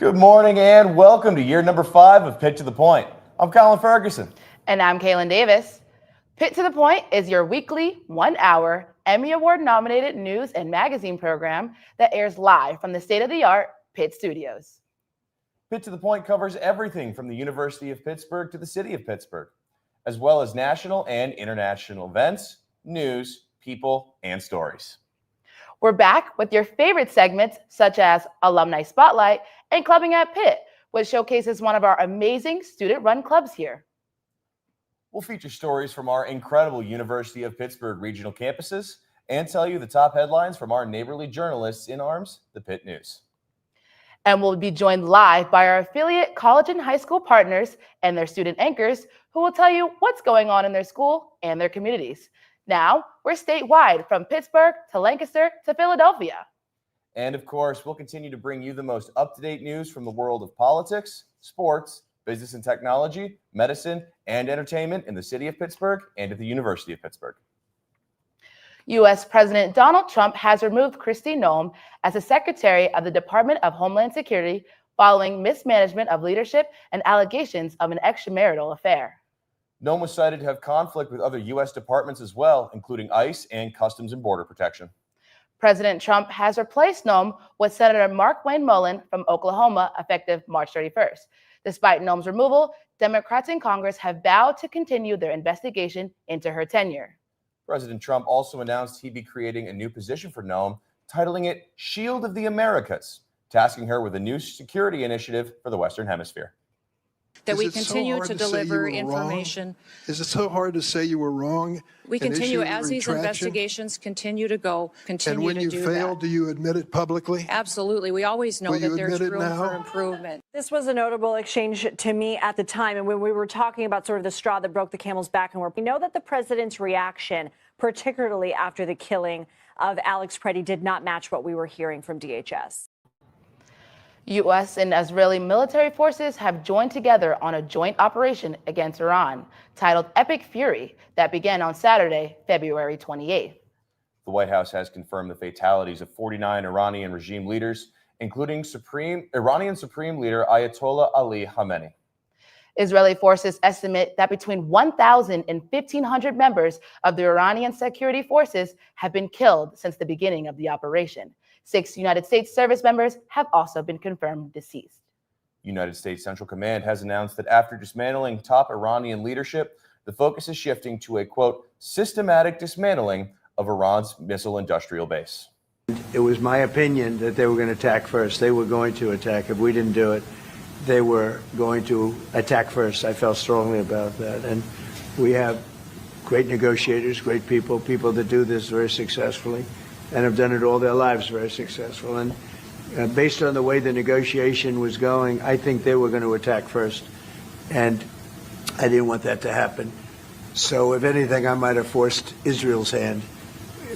Good morning and welcome to year number 5 of Pitt to the Point. I'm Colin Ferguson. And I'm Kaylin Davis. Pitt to the Point is your weekly, 1-hour, Emmy Award-nominated news and magazine program that airs live from the state-of-the-art Pitt Studios. Pitt to the Point covers everything from the University of Pittsburgh to the City of Pittsburgh, as well as national and international events, news, people, and stories. We're back with your favorite segments such as Alumni Spotlight and Clubbing at Pitt, which showcases one of our amazing student-run clubs here. We'll feature stories from our incredible University of Pittsburgh regional campuses and tell you the top headlines from our neighborly journalists in arms, the Pitt News. And we'll be joined live by our affiliate college and high school partners and their student anchors who will tell you what's going on in their school and their communities. Now, we're statewide from Pittsburgh to Lancaster to Philadelphia. And of course, we'll continue to bring you the most up-to-date news from the world of politics, sports, business and technology, medicine, and entertainment in the City of Pittsburgh and at the University of Pittsburgh. U.S. President Donald Trump has removed Kristi Noem as the Secretary of the Department of Homeland Security following mismanagement of leadership and allegations of an extramarital affair. Noem was cited to have conflict with other U.S. departments as well, including ICE and Customs and Border Protection. President Trump has replaced Noem with Senator Mark Wayne Mullen from Oklahoma effective March 31st. Despite Noem's removal, Democrats in Congress have vowed to continue their investigation into her tenure. President Trump also announced he'd be creating a new position for Noem, titling it Shield of the Americas, tasking her with a new security initiative for the Western Hemisphere. That we continue to deliver information. Is it so hard to say you were wrong? We continue, as these investigations continue to go, continue to do that. And when you fail, do you admit it publicly? Absolutely. We always know that there's room for improvement. This was a notable exchange to me at the time, and when we were talking about sort of the straw that broke the camel's back, and we know that the president's reaction, particularly after the killing of Alex Preddy, did not match what we were hearing from DHS. U.S. and Israeli military forces have joined together on a joint operation against Iran, titled Epic Fury, that began on Saturday, February 28th. The White House has confirmed the fatalities of 49 Iranian regime leaders, including Iranian Supreme Leader Ayatollah Ali Khamenei. Israeli forces estimate that between 1,000 and 1,500 members of the Iranian security forces have been killed since the beginning of the operation. 6 United States service members have also been confirmed deceased. United States Central Command has announced that after dismantling top Iranian leadership, the focus is shifting to a, quote, systematic dismantling of Iran's missile industrial base. It was my opinion that they were going to attack first. They were going to attack. If we didn't do it, they were going to attack first. I felt strongly about that. And we have great negotiators, great people that do this very successfully and have done it all their lives very successful. And based on the way the negotiation was going, I think they were going to attack first. And I didn't want that to happen. So if anything, I might have forced Israel's hand.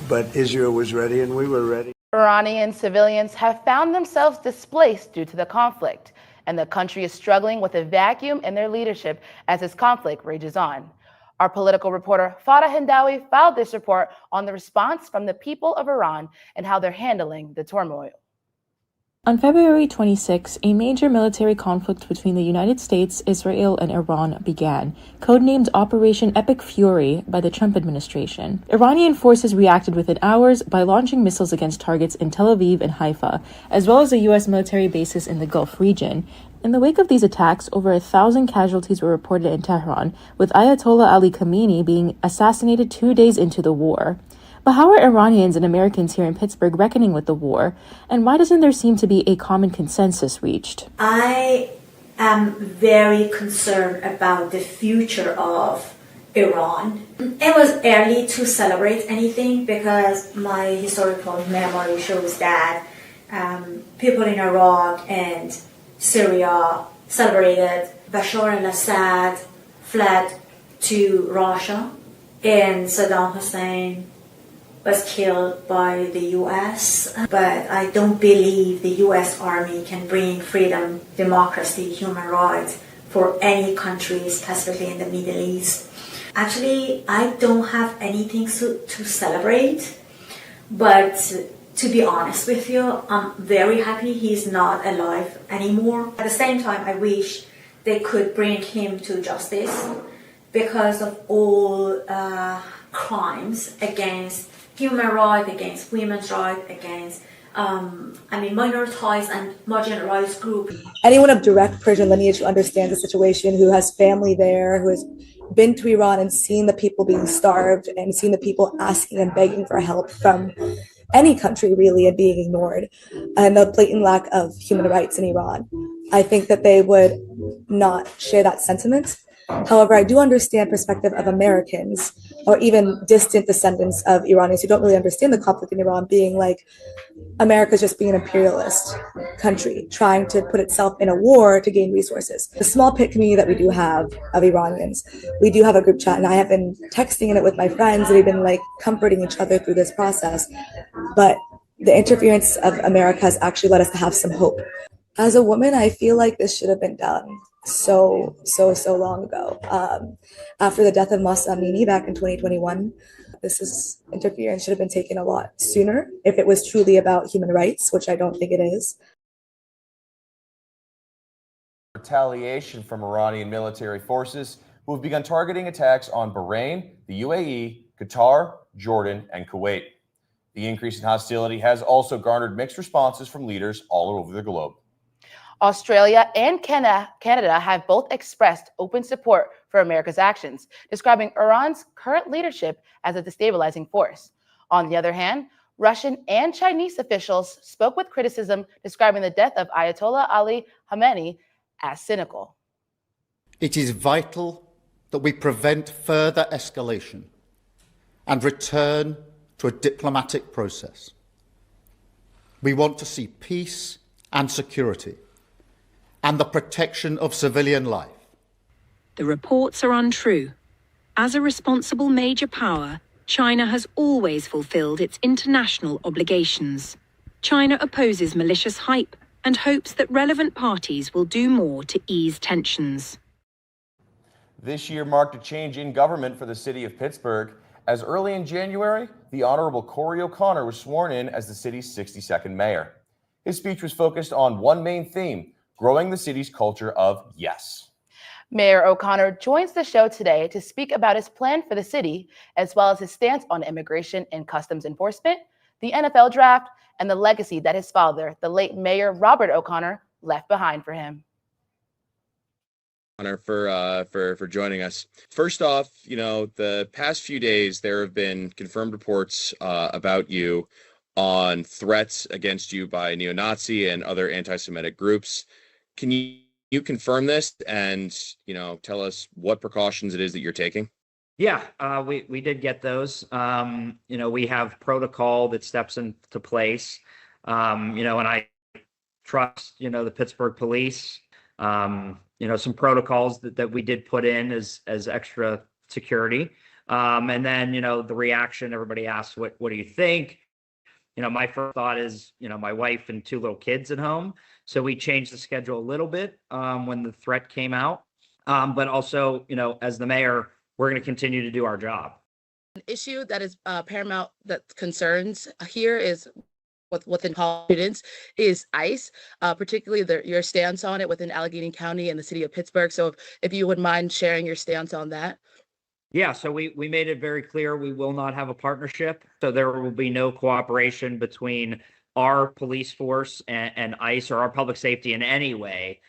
But Israel was ready and we were ready. Iranian civilians have found themselves displaced due to the conflict, and the country is struggling with a vacuum in their leadership as this conflict rages on. Our political reporter Farah Hindawi filed this report on the response from the people of Iran and how they're handling the turmoil. On February 26, a major military conflict between the United States, Israel, and Iran began, codenamed Operation Epic Fury by the Trump administration. Iranian forces reacted within hours by launching missiles against targets in Tel Aviv and Haifa, as well as the U.S. military bases in the Gulf region. In the wake of these attacks, over 1,000 casualties were reported in Tehran, with Ayatollah Ali Khamenei being assassinated 2 days into the war. But how are Iranians and Americans here in Pittsburgh reckoning with the war? And why doesn't there seem to be a common consensus reached? I am very concerned about the future of Iran. It was early to celebrate anything because my historical memory shows that people in Iraq and Syria celebrated. Bashar al-Assad fled to Russia and Saddam Hussein was killed by the U.S. But I don't believe the U.S. Army can bring freedom, democracy, human rights for any country, specifically in the Middle East. Actually, I don't have anything to celebrate, but to be honest with you, I'm very happy he's not alive anymore. At the same time, I wish they could bring him to justice because of all crimes against human rights, against women's rights, against minoritized and marginalized groups. Anyone of direct Persian lineage who understands the situation, who has family there, who has been to Iran and seen the people being starved and seen the people asking and begging for help from any country really and being ignored, and the blatant lack of human rights in Iran, I think that they would not share that sentiment. However, I do understand perspective of Americans or even distant descendants of Iranians who don't really understand the conflict in Iran being like, America's just being an imperialist country trying to put itself in a war to gain resources. The small Pitt community that we do have of Iranians, we do have a group chat, and I have been texting in it with my friends, and we've been like comforting each other through this process. But the interference of America has actually led us to have some hope. As a woman, I feel like this should have been done so long ago. After the death of Mahsa Amini back in 2021, interference should have been taken a lot sooner if it was truly about human rights, which I don't think it is. Retaliation from Iranian military forces who have begun targeting attacks on Bahrain, the UAE, Qatar, Jordan, and Kuwait. The increase in hostility has also garnered mixed responses from leaders all over the globe. Australia and Canada have both expressed open support for America's actions, describing Iran's current leadership as a destabilizing force. On the other hand, Russian and Chinese officials spoke with criticism, describing the death of Ayatollah Ali Khamenei as cynical. It is vital that we prevent further escalation and return to a diplomatic process. We want to see peace and security and the protection of civilian life. The reports are untrue. As a responsible major power, China has always fulfilled its international obligations. China opposes malicious hype and hopes that relevant parties will do more to ease tensions. This year marked a change in government for the city of Pittsburgh, as early in January, the Honorable Corey O'Connor was sworn in as the city's 62nd mayor. His speech was focused on one main theme: growing the city's culture of yes. Mayor O'Connor joins the show today to speak about his plan for the city, as well as his stance on immigration and customs enforcement, the NFL draft, and the legacy that his father, the late Mayor Robert O'Connor, left behind for him. Honor for joining us. First off, the past few days there have been confirmed reports about you on threats against you by neo-Nazi and other anti-Semitic groups. Can you confirm this and, tell us what precautions it is that you're taking? Yeah, we did get those. We have protocol that steps into place, and I trust, the Pittsburgh police, some protocols that we did put in as extra security. And then, the reaction, everybody asks, what do you think? My first thought is, my wife and 2 little kids at home. So we changed the schedule a little bit when the threat came out. But also, as the mayor, we're going to continue to do our job. An issue that is paramount that concerns here is within college students is ICE, particularly your stance on it within Allegheny County and the city of Pittsburgh. So if you wouldn't mind sharing your stance on that. Yeah, so we made it very clear we will not have a partnership. So there will be no cooperation between our police force and ICE, or our public safety in any way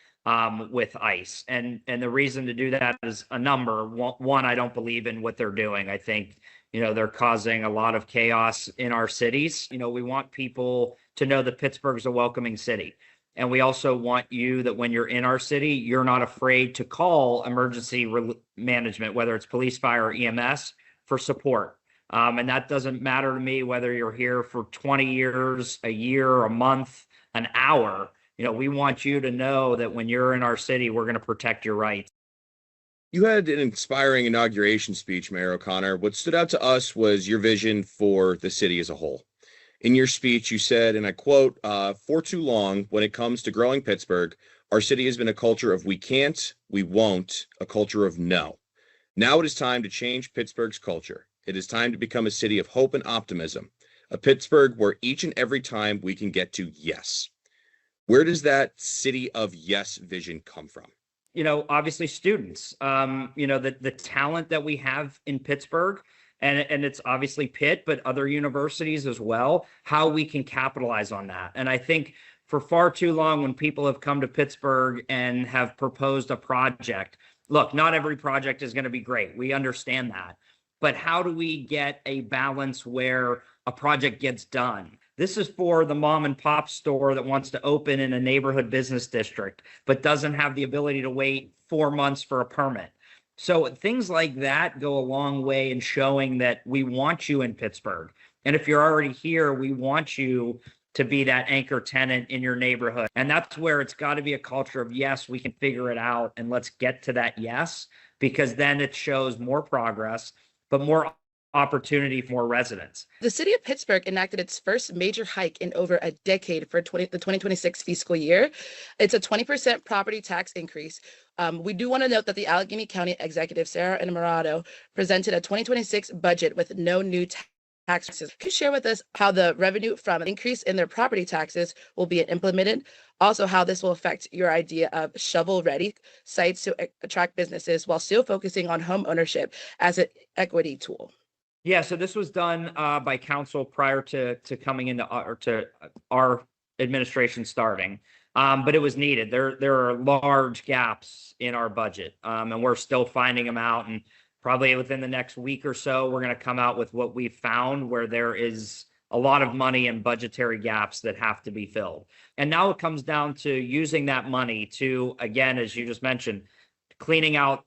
with ICE. And the reason to do that is a number. One, I don't believe in what they're doing. I think, they're causing a lot of chaos in our cities. We want people to know that Pittsburgh's a welcoming city. And we also want you that when you're in our city, you're not afraid to call emergency management, whether it's police, fire, or EMS, for support. And that doesn't matter to me whether you're here for 20 years, a year, a month, an hour. We want you to know that when you're in our city, we're going to protect your rights. You had an inspiring inauguration speech, Mayor O'Connor. What stood out to us was your vision for the city as a whole. In your speech, you said, and I quote, "For too long, when it comes to growing Pittsburgh, our city has been a culture of we can't, we won't, a culture of no. Now it is time to change Pittsburgh's culture. It is time to become a city of hope and optimism, a Pittsburgh where each and every time we can get to yes. Where does that city of yes vision come from? Obviously students, the talent that we have in Pittsburgh, and it's obviously Pitt, but other universities as well, how we can capitalize on that. And I think for far too long, when people have come to Pittsburgh and have proposed a project, look, not every project is going to be great. We understand that. But how do we get a balance where a project gets done? This is for the mom and pop store that wants to open in a neighborhood business district, but doesn't have the ability to wait 4 months for a permit. So things like that go a long way in showing that we want you in Pittsburgh. And if you're already here, we want you to be that anchor tenant in your neighborhood. And that's where it's got to be a culture of, yes, we can figure it out, and let's get to that yes, because then it shows more progress, but more opportunity for more residents. The City of Pittsburgh enacted its first major hike in over a decade for the 2026 fiscal year. It's a 20% property tax increase. We do want to note that the Allegheny County Executive, Sarah Innamorato, presented a 2026 budget with no new taxes. Could you share with us how the revenue from an increase in their property taxes will be implemented? Also, how this will affect your idea of shovel-ready sites to attract businesses while still focusing on home ownership as an equity tool. Yeah, so this was done by council prior to coming into our administration starting, but it was needed. There are large gaps in our budget, and we're still finding them out. And probably within the next week or so, we're going to come out with what we've found where there is a lot of money and budgetary gaps that have to be filled. And now it comes down to using that money to, again, as you just mentioned, cleaning out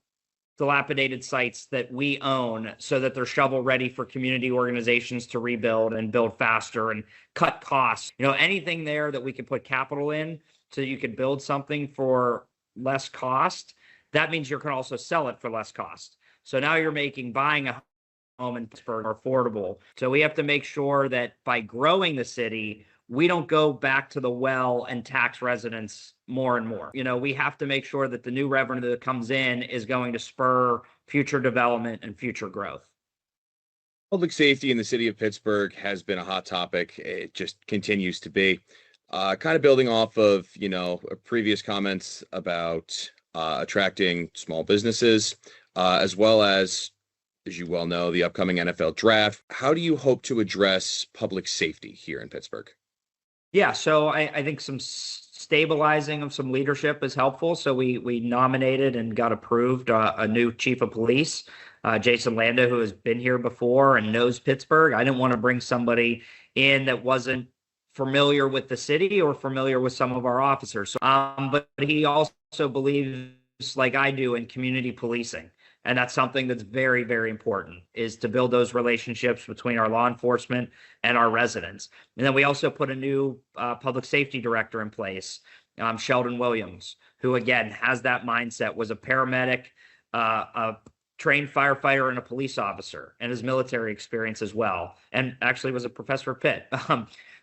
dilapidated sites that we own so that they're shovel ready for community organizations to rebuild and build faster and cut costs. Anything there that we can put capital in so you can build something for less cost, that means you can also sell it for less cost. So now you're buying a home in Pittsburgh more affordable. So we have to make sure that by growing the city, we don't go back to the well and tax residents more and more. We have to make sure that the new revenue that comes in is going to spur future development and future growth. Public safety in the city of Pittsburgh has been a hot topic. It just continues to be. Kind of building off of, previous comments about attracting small businesses, as well as you well know, the upcoming NFL draft. How do you hope to address public safety here in Pittsburgh? Yeah, so I think some stabilizing of some leadership is helpful. So we nominated and got approved a new chief of police, Jason Landa, who has been here before and knows Pittsburgh. I didn't want to bring somebody in that wasn't familiar with the city or familiar with some of our officers. But he also believes, like I do, in community policing. And that's something that's very, very important, is to build those relationships between our law enforcement and our residents. And then we also put a new public safety director in place, Sheldon Williams, who, again, has that mindset, was a paramedic, a trained firefighter, and a police officer, and his military experience as well, and actually was a professor at Pitt.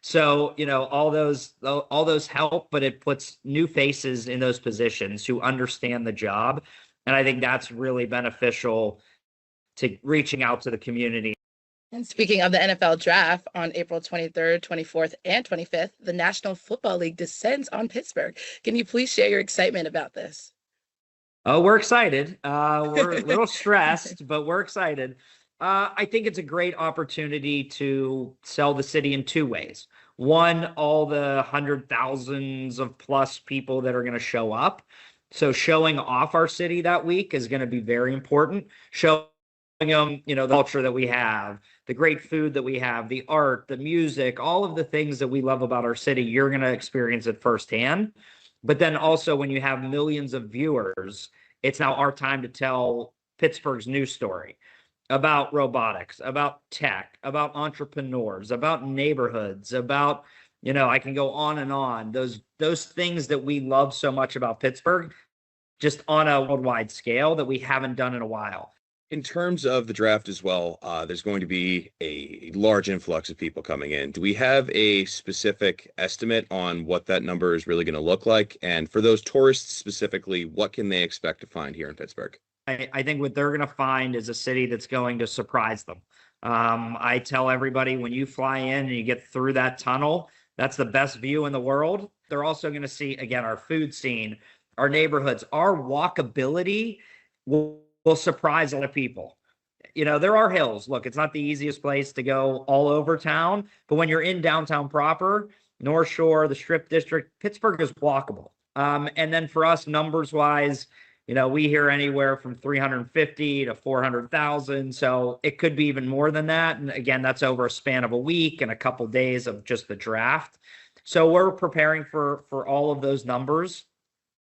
So, all those help, but it puts new faces in those positions who understand the job. And I think that's really beneficial to reaching out to the community. And speaking of the NFL draft, on April 23rd, 24th, and 25th, the National Football League descends on Pittsburgh. Can you please share your excitement about this? Oh, we're excited. We're a little stressed, but we're excited. I think it's a great opportunity to sell the city in two ways. One, all the thousands of plus people that are going to show up. So showing off our city that week is going to be very important. Showing them, the culture that we have, the great food that we have, the art, the music, all of the things that we love about our city, you're going to experience it firsthand. But then also when you have millions of viewers, it's now our time to tell Pittsburgh's news story about robotics, about tech, about entrepreneurs, about neighborhoods, about I can go on and on. Those things that we love so much about Pittsburgh, just on a worldwide scale that we haven't done in a while. In terms of the draft as well, there's going to be a large influx of people coming in. Do we have a specific estimate on what that number is really going to look like? And for those tourists specifically, what can they expect to find here in Pittsburgh? I think what they're going to find is a city that's going to surprise them. I tell everybody when you fly in and you get through that tunnel, that's the best view in the world. They're also going to see, again, our food scene, our neighborhoods, our walkability will surprise a lot of people. You know, there are hills. Look, it's not the easiest place to go all over town, but when you're in downtown proper, North Shore, the Strip District, Pittsburgh is walkable. And then for us, numbers wise, you know, we hear anywhere from 350 to 400,000. So it could be even more than that. And again, that's over a span of a week and a couple of days of just the draft. So we're preparing for all of those numbers.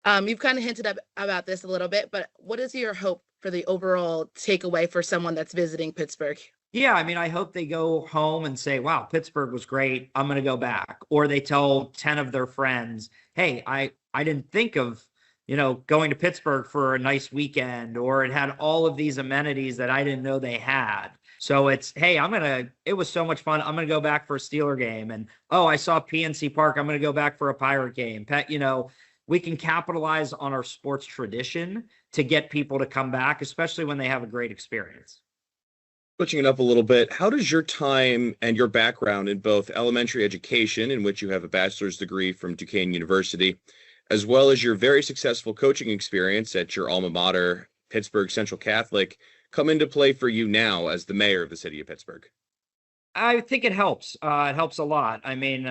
You've kind of hinted about this a little bit, but what is your hope for the overall takeaway for someone that's visiting Pittsburgh? Yeah, I mean, I hope they go home and say, wow, Pittsburgh was great. I'm going to go back. Or they tell 10 of their friends, hey, I didn't think of, you know, going to Pittsburgh for a nice weekend, or it had all of these amenities that I didn't know they had. So it's, hey, it was so much fun. I'm going to go back for a Steeler game. And, oh, I saw PNC Park. I'm going to go back for a Pirate game. You know, we can capitalize on our sports tradition to get people to come back, especially when they have a great experience. Switching it up a little bit, how does your time and your background in both elementary education, in which you have a bachelor's degree from Duquesne University, as well as your very successful coaching experience at your alma mater, Pittsburgh Central Catholic, come into play for you now as the mayor of the city of Pittsburgh? I think it helps. It helps a lot. I mean,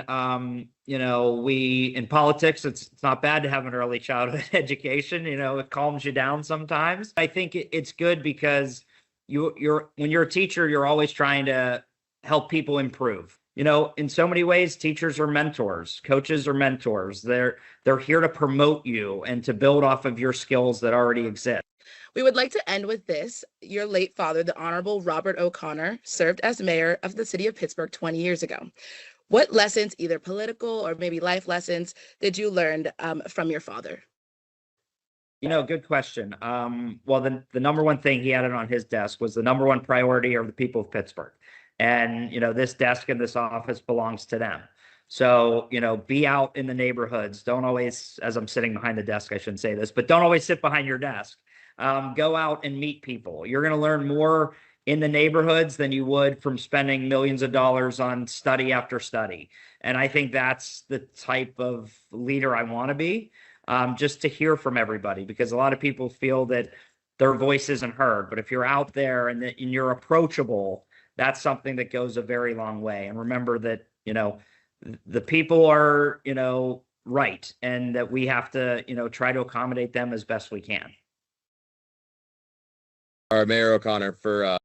you know, in politics, it's not bad to have an early childhood education. You know, it calms you down sometimes. I think it's good because when you're a teacher, you're always trying to help people improve. You know, in so many ways, teachers are mentors, coaches are mentors. They're here to promote you and to build off of your skills that already exist. We would like to end with this. Your late father, the Honorable Robert O'Connor, served as mayor of the city of Pittsburgh 20 years ago. What lessons, either political or maybe life lessons, did you learn from your father? You know, good question. Well, the number one thing he had on his desk was the number one priority are the people of Pittsburgh. And, you know, this desk and this office belongs to them. So, you know, be out in the neighborhoods. Don't always, as I'm sitting behind the desk, I shouldn't say this, but don't always sit behind your desk. Go out and meet people. You're going to learn more in the neighborhoods than you would from spending millions of dollars on study after study. And I think that's the type of leader I want to be, just to hear from everybody, because a lot of people feel that their voice isn't heard. But if you're out there and you're approachable, that's something that goes a very long way. And remember that, you know, the people are, you know, right, and that we have to, you know, try to accommodate them as best we can. Our Mayor O'Connor for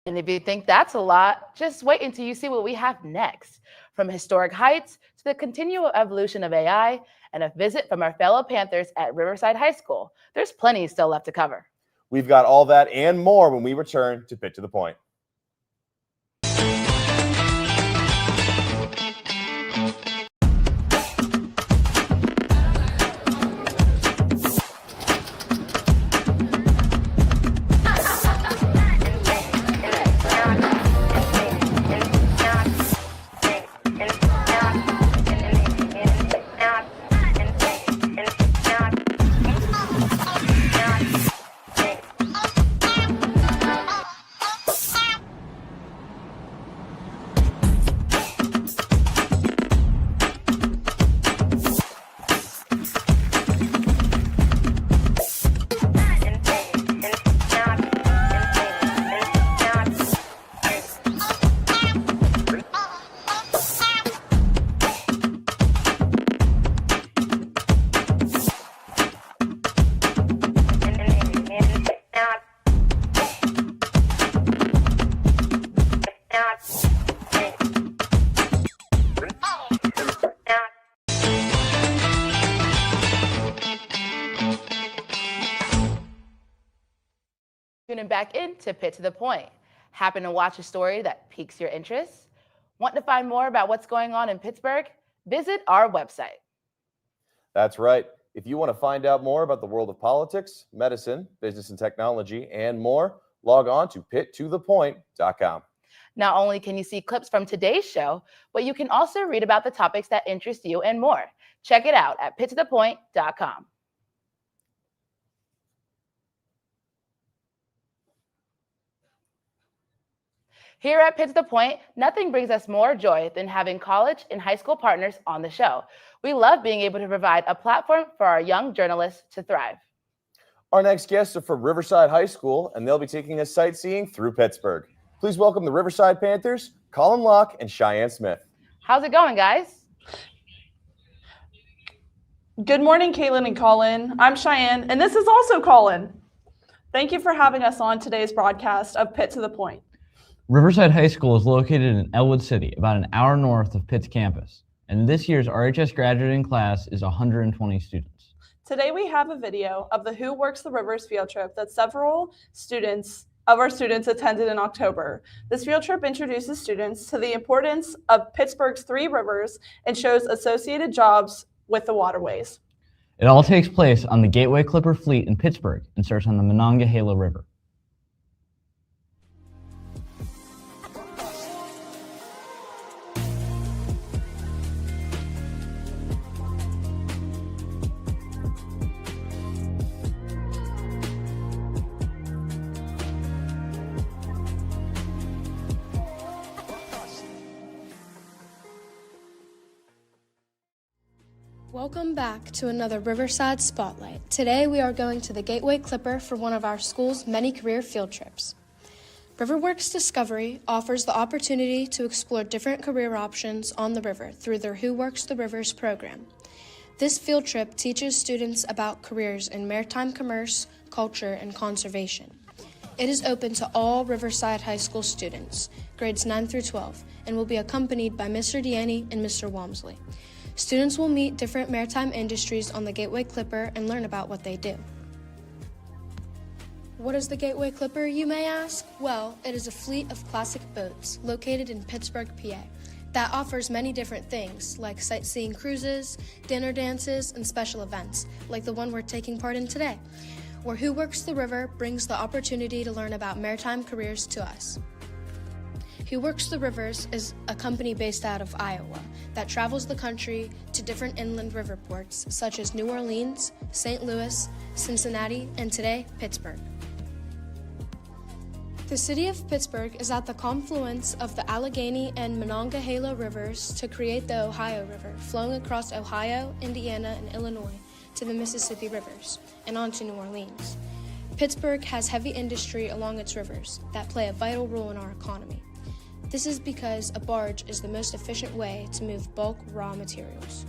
And if you think that's a lot, just wait until you see what we have next. From historic heights to the continual evolution of AI and a visit from our fellow Panthers at Riverside High School, there's plenty still left to cover. We've got all that and more when we return to Pitt to the Point. Tuning back into Pitt to the Point. Happen to watch a story that piques your interest? Want to find more about what's going on in Pittsburgh? Visit our website. That's right. If you want to find out more about the world of politics, medicine, business and technology, and more, log on to pittothepoint.com. Not only can you see clips from today's show, but you can also read about the topics that interest you and more. Check it out at pittothepoint.com. Here at Pitt to the Point, nothing brings us more joy than having college and high school partners on the show. We love being able to provide a platform for our young journalists to thrive. Our next guests are from Riverside High School, and they'll be taking us sightseeing through Pittsburgh. Please welcome the Riverside Panthers, Colin Locke and Cheyenne Smith. How's it going, guys? Good morning, Caitlin and Colin. I'm Cheyenne, and this is also Colin. Thank you for having us on today's broadcast of Pitt to the Point. Riverside High School is located in Elwood City, about an hour north of Pitt's campus, and this year's RHS graduating class is 120 students. Today we have a video of the Who Works the Rivers field trip that several of our students attended in October. This field trip introduces students to the importance of Pittsburgh's 3 rivers and shows associated jobs with the waterways. It all takes place on the Gateway Clipper Fleet in Pittsburgh and starts on the Monongahela River. Welcome back to another Riverside Spotlight. Today we are going to the Gateway Clipper for one of our school's many career field trips. RiverWorks Discovery offers the opportunity to explore different career options on the river through their Who Works the Rivers program. This field trip teaches students about careers in maritime commerce, culture, and conservation. It is open to all Riverside High School students, grades 9 through 12, and will be accompanied by Mr. Deaney and Mr. Walmsley. Students will meet different maritime industries on the Gateway Clipper and learn about what they do. What is the Gateway Clipper, you may ask? Well, it is a fleet of classic boats located in Pittsburgh, PA, that offers many different things like sightseeing cruises, dinner dances, and special events, like the one we're taking part in today, where Who Works the River brings the opportunity to learn about maritime careers to us. Who Works the Rivers is a company based out of Iowa that travels the country to different inland river ports such as New Orleans, St. Louis, Cincinnati, and today, Pittsburgh. The City of Pittsburgh is at the confluence of the Allegheny and Monongahela rivers to create the Ohio River, flowing across Ohio, Indiana, and Illinois to the Mississippi rivers and on to New Orleans. Pittsburgh has heavy industry along its rivers that play a vital role in our economy. This is because a barge is the most efficient way to move bulk raw materials.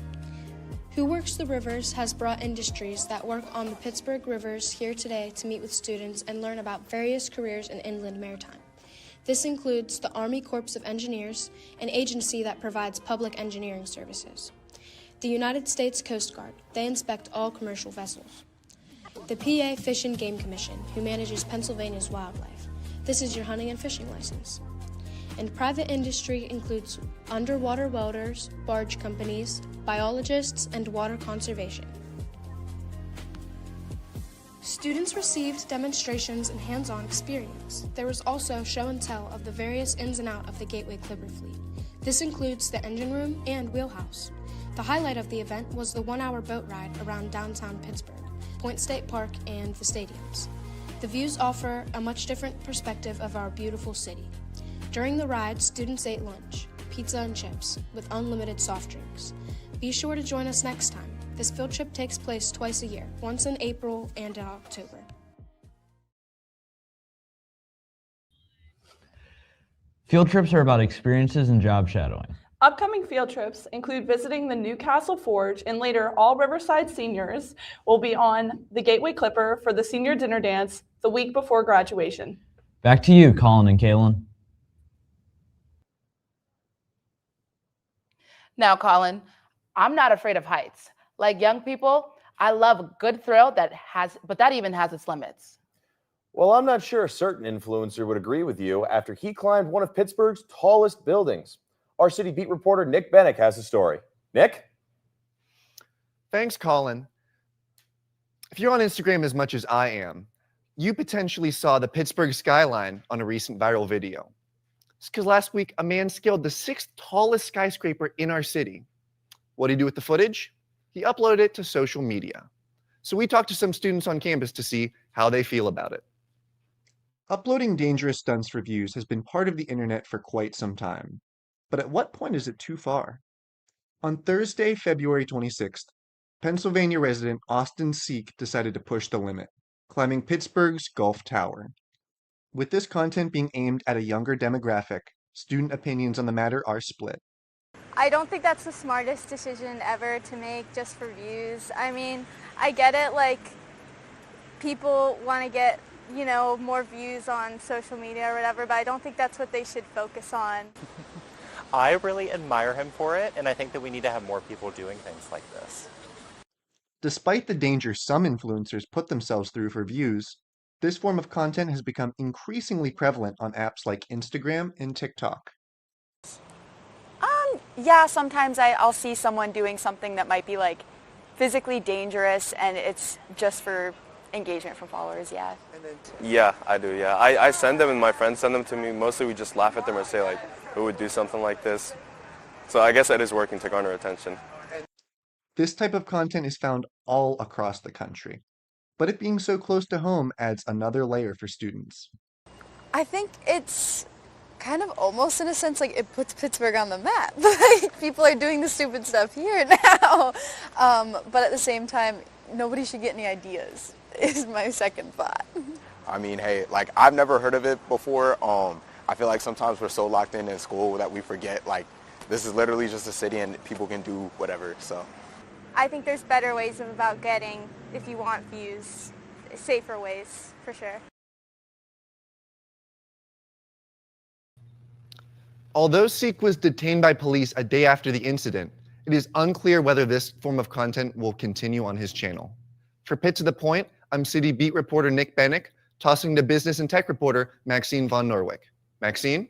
Who Works the Rivers has brought industries that work on the Pittsburgh rivers here today to meet with students and learn about various careers in inland maritime. This includes the Army Corps of Engineers, an agency that provides public engineering services. The United States Coast Guard, they inspect all commercial vessels. The PA Fish and Game Commission, who manages Pennsylvania's wildlife. This is your hunting and fishing license. And private industry includes underwater welders, barge companies, biologists, and water conservation. Students received demonstrations and hands-on experience. There was also show and tell of the various ins and outs of the Gateway Clipper fleet. This includes the engine room and wheelhouse. The highlight of the event was the 1-hour boat ride around downtown Pittsburgh, Point State Park, and the stadiums. The views offer a much different perspective of our beautiful city. During the ride, students ate lunch, pizza and chips, with unlimited soft drinks. Be sure to join us next time. This field trip takes place twice a year, once in April and in October. Field trips are about experiences and job shadowing. Upcoming field trips include visiting the Newcastle Forge, and later all Riverside seniors will be on the Gateway Clipper for the senior dinner dance the week before graduation. Back to you, Colin and Kaylin. Now, Colin, I'm not afraid of heights. Like young people, I love a good thrill that even has its limits. Well, I'm not sure a certain influencer would agree with you after he climbed one of Pittsburgh's tallest buildings. Our city beat reporter Nick Bennick has the story. Nick? Thanks, Colin. If you're on Instagram as much as I am, you potentially saw the Pittsburgh skyline on a recent viral video. It's because last week, a man scaled the 6th tallest skyscraper in our city. What did he do with the footage? He uploaded it to social media. So we talked to some students on campus to see how they feel about it. Uploading dangerous stunts for views has been part of the internet for quite some time. But at what point is it too far? On Thursday, February 26th, Pennsylvania resident Austin Seek decided to push the limit, climbing Pittsburgh's Gulf Tower. With this content being aimed at a younger demographic, student opinions on the matter are split. I don't think that's the smartest decision ever to make just for views. I mean, I get it, like, people want to get, you know, more views on social media or whatever, but I don't think that's what they should focus on. I really admire him for it, and I think that we need to have more people doing things like this. Despite the danger some influencers put themselves through for views, this form of content has become increasingly prevalent on apps like Instagram and TikTok. Yeah, sometimes I'll see someone doing something that might be like physically dangerous and it's just for engagement from followers, yeah. Yeah, I do, yeah. I send them and my friends send them to me. Mostly we just laugh at them and say like, who would do something like this? So I guess it is working to garner attention. This type of content is found all across the country, but it being so close to home adds another layer for students. I think it's kind of almost in a sense like it puts Pittsburgh on the map. Like people are doing the stupid stuff here now, but at the same time, nobody should get any ideas, is my second thought. I mean, hey, like I've never heard of it before. I feel like sometimes we're so locked in school that we forget like this is literally just a city and people can do whatever, so. I think there's better ways about getting, if you want views, safer ways, for sure. Although Seek was detained by police a day after the incident, it is unclear whether this form of content will continue on his channel. For Pitt to the Point, I'm City Beat reporter Nick Bennick, tossing to business and tech reporter Maxine von Norwick. Maxine?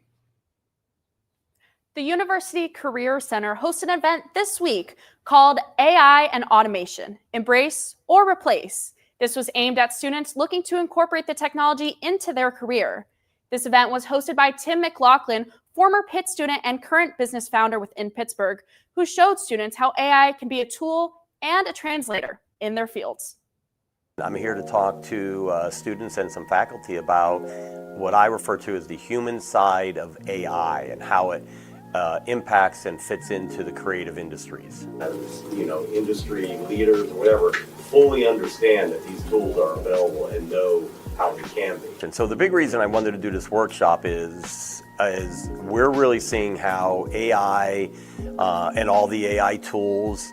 The University Career Center hosted an event this week called AI and Automation, Embrace or Replace. This was aimed at students looking to incorporate the technology into their career. This event was hosted by Tim McLaughlin, former Pitt student and current business founder within Pittsburgh, who showed students how AI can be a tool and a translator in their fields. I'm here to talk to students and some faculty about what I refer to as the human side of AI and how it impacts and fits into the creative industries. As industry leaders or whatever, fully understand that these tools are available and know how they can be. And so the big reason I wanted to do this workshop is we're really seeing how AI and all the AI tools,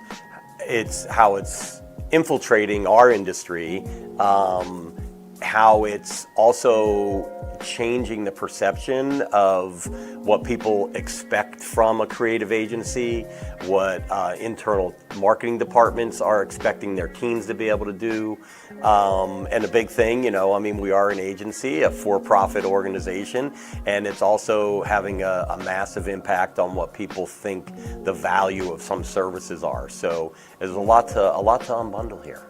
how it's infiltrating our industry, how it's also changing the perception of what people expect from a creative agency, what internal marketing departments are expecting their teams to be able to do. And a big thing, we are an agency, a for-profit organization, and it's also having a massive impact on what people think the value of some services are. So there's a lot to unbundle here.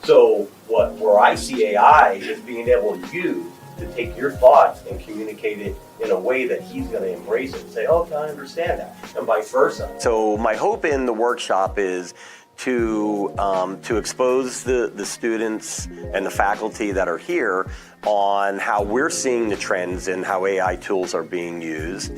So where I see AI is being able to take your thoughts and communicate it in a way that he's going to embrace it and say, oh, I understand that, and vice versa. So my hope in the workshop is to expose the students and the faculty that are here on how we're seeing the trends and how AI tools are being used,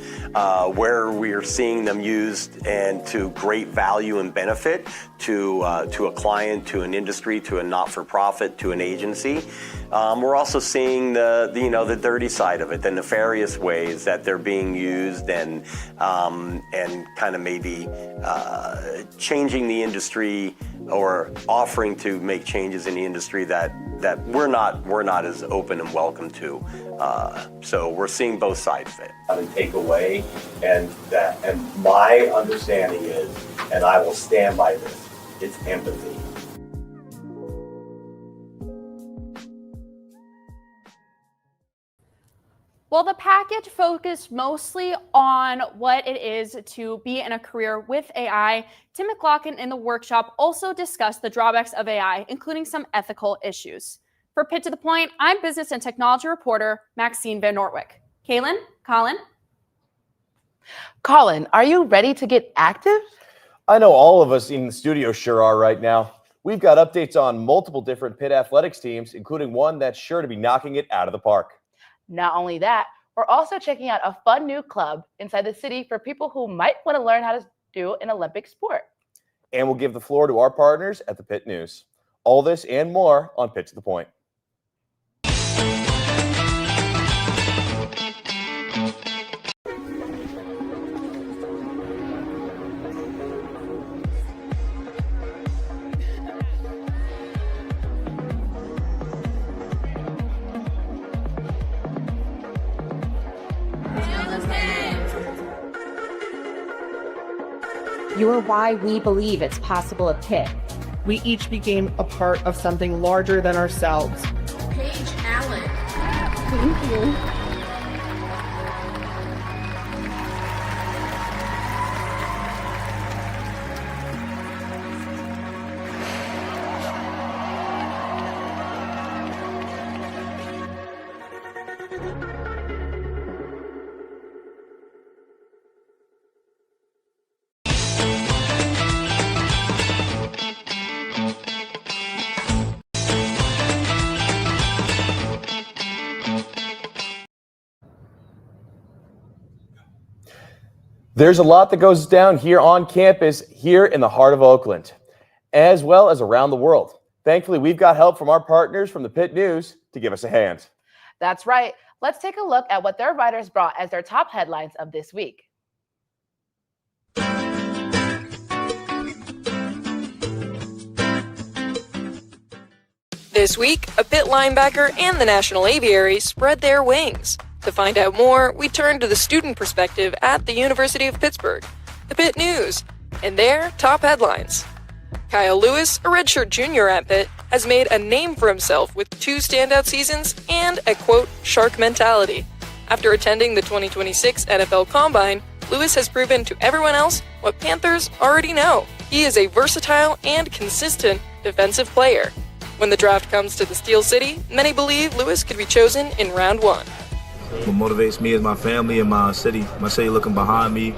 where we are seeing them used and to great value and benefit to a client, to an industry, to a not-for-profit, to an agency. We're also seeing the dirty side of it, the nefarious ways that they're being used and kind of maybe changing the industry or offering to make changes in the industry that we're not as open and welcome to. So we're seeing both sides of it. And take away, and my understanding is, and I will stand by this, it's empathy. Well, the package focused mostly on what it is to be in a career with AI. Tim McLaughlin in the workshop also discussed the drawbacks of AI, including some ethical issues. For Pitt to the Point, I'm business and technology reporter Maxine Van Norwick. Kaylin, Colin, are you ready to get active? I know all of us in the studio sure are right now. We've got updates on multiple different Pitt athletics teams, including one that's sure to be knocking it out of the park. Not only that, we're also checking out a fun new club inside the city for people who might want to learn how to do an Olympic sport. And we'll give the floor to our partners at the Pitt News. All this and more on Pitt to the Point. You're why we believe it's possible at Pitt. We each became a part of something larger than ourselves. Paige Allen. Thank you. There's a lot that goes down here on campus, here in the heart of Oakland, as well as around the world. Thankfully, we've got help from our partners from the Pitt News to give us a hand. That's right. Let's take a look at what their writers brought as their top headlines of this week. This week, a Pitt linebacker and the National Aviary spread their wings. To find out more, we turn to the student perspective at the University of Pittsburgh, the Pitt News, and their top headlines. Kyle Lewis, a redshirt junior at Pitt, has made a name for himself with 2 standout seasons and a, quote, shark mentality. After attending the 2026 NFL Combine, Lewis has proven to everyone else what Panthers already know. He is a versatile and consistent defensive player. When the draft comes to the Steel City, many believe Lewis could be chosen in round 1. What motivates me is my family and my city looking behind me.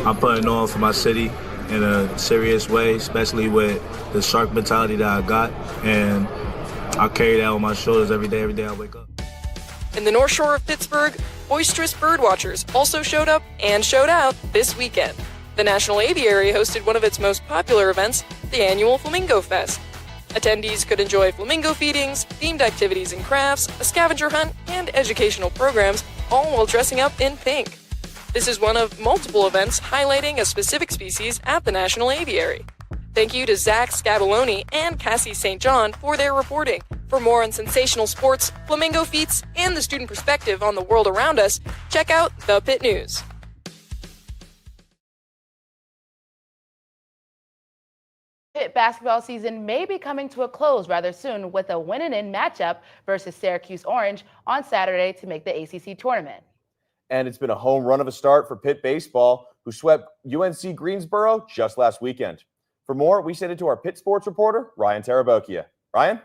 I'm putting on for my city in a serious way, especially with the shark mentality that I got, and I carry that on my shoulders every day I wake up. In the North Shore of Pittsburgh, boisterous birdwatchers also showed up and showed out this weekend. The National Aviary hosted one of its most popular events, the annual Flamingo Fest. Attendees could enjoy flamingo feedings, themed activities and crafts, a scavenger hunt, and educational programs, all while dressing up in pink. This is one of multiple events highlighting a specific species at the National Aviary. Thank you to Zach Scabaloni and Cassie St. John for their reporting. For more on sensational sports, flamingo feats, and the student perspective on the world around us, check out The Pitt News. Pitt basketball season may be coming to a close rather soon with a win-and-in matchup versus Syracuse Orange on Saturday to make the ACC tournament. And it's been a home run of a start for Pitt baseball, who swept UNC Greensboro just last weekend. For more, we send it to our Pitt sports reporter, Ryan Tarabokia. Ryan?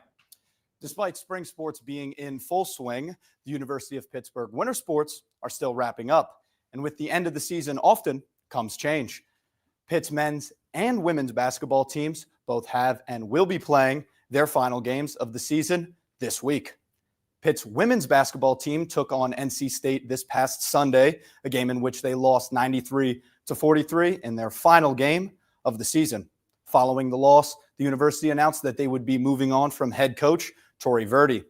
Despite spring sports being in full swing, the University of Pittsburgh winter sports are still wrapping up. And with the end of the season often comes change. Pitt's men's and women's basketball teams both have and will be playing their final games of the season this week. Pitt's women's basketball team took on NC State this past Sunday, a game in which they lost 93-43 in their final game of the season. Following the loss, the university announced that they would be moving on from head coach Tory Verdi.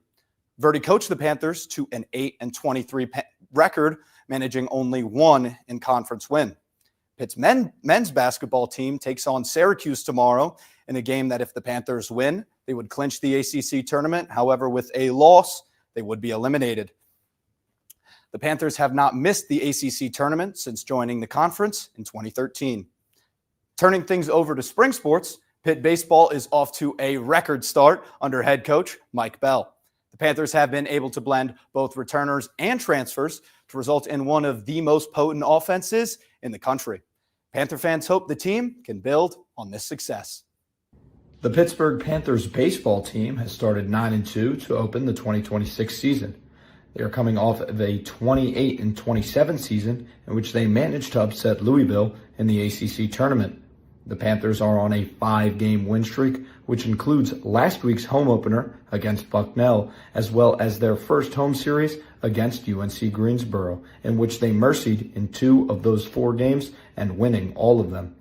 Verdi coached the Panthers to an 8-23 record, managing only 1 in-conference win. Pitt's men's basketball team takes on Syracuse tomorrow in a game that if the Panthers win, they would clinch the ACC tournament. However, with a loss, they would be eliminated. The Panthers have not missed the ACC tournament since joining the conference in 2013. Turning things over to spring sports, Pitt baseball is off to a record start under head coach Mike Bell. The Panthers have been able to blend both returners and transfers to result in one of the most potent offenses in the country. Panther fans hope the team can build on this success. The Pittsburgh Panthers baseball team has started 9-2 to open the 2026 season. They are coming off of a 28-27 season in which they managed to upset Louisville in the ACC tournament. The Panthers are on a 5-game win streak, which includes last week's home opener against Bucknell, as well as their first home series against UNC Greensboro, in which they mercied in 2 of those 4 games and winning all of them.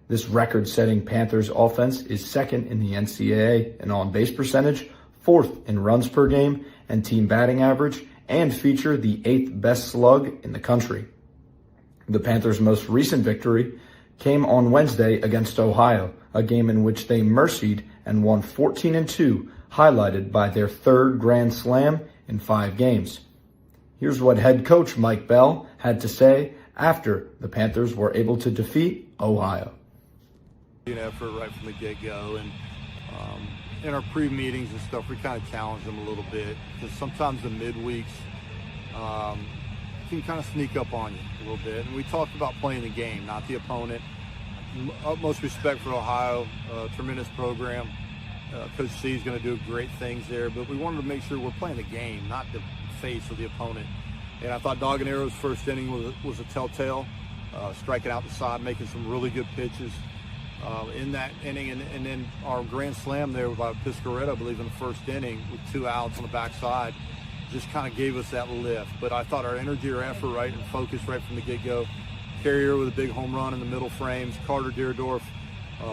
This record-setting Panthers offense is second in the NCAA in on-base percentage, 4th in runs per game and team batting average, and feature the 8th best slug in the country. The Panthers' most recent victory came on Wednesday against Ohio, a game in which they mercied and won 14-2, highlighted by their 3rd Grand Slam in 5 games. Here's what head coach Mike Bell had to say after the Panthers were able to defeat Ohio. An effort right from the get-go, and in our pre-meetings and stuff, we kind of challenge them a little bit, because sometimes the midweeks can kind of sneak up on you a little bit. And we talked about playing the game, not the opponent. Utmost respect for Ohio, tremendous program. Coach C is going to do great things there, but we wanted to make sure we're playing the game, not the face of the opponent. And I thought Dog and Arrow's first inning was a telltale, striking out the side, making some really good pitches in that inning. And then our grand slam there by Piscaretta, I believe, in the first inning with 2 outs on the backside, just kind of gave us that lift. But I thought our energy, our effort, right, and focus right from the get-go. Carrier with a big home run in the middle frames. Carter Deerdorf,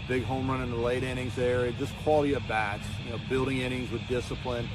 big home run in the late innings there. And just quality at bats, building innings with discipline.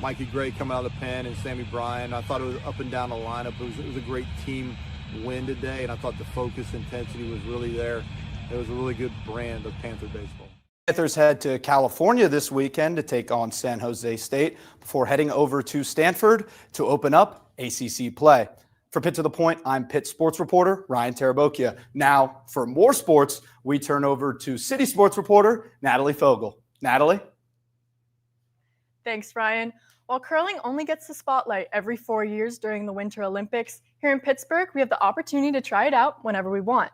Mikey Gray coming out of the pen and Sammy Bryan. I thought it was up and down the lineup. It was a great team win today, and I thought the focus intensity was really there. It was a really good brand of Panther baseball. Panthers head to California this weekend to take on San Jose State before heading over to Stanford to open up ACC play. For Pitt to the Point, I'm Pitt sports reporter Ryan Tarabokia. Now, for more sports, we turn over to City sports reporter Natalie Fogel. Natalie? Thanks, Ryan. While curling only gets the spotlight every 4 years during the Winter Olympics, here in Pittsburgh, we have the opportunity to try it out whenever we want.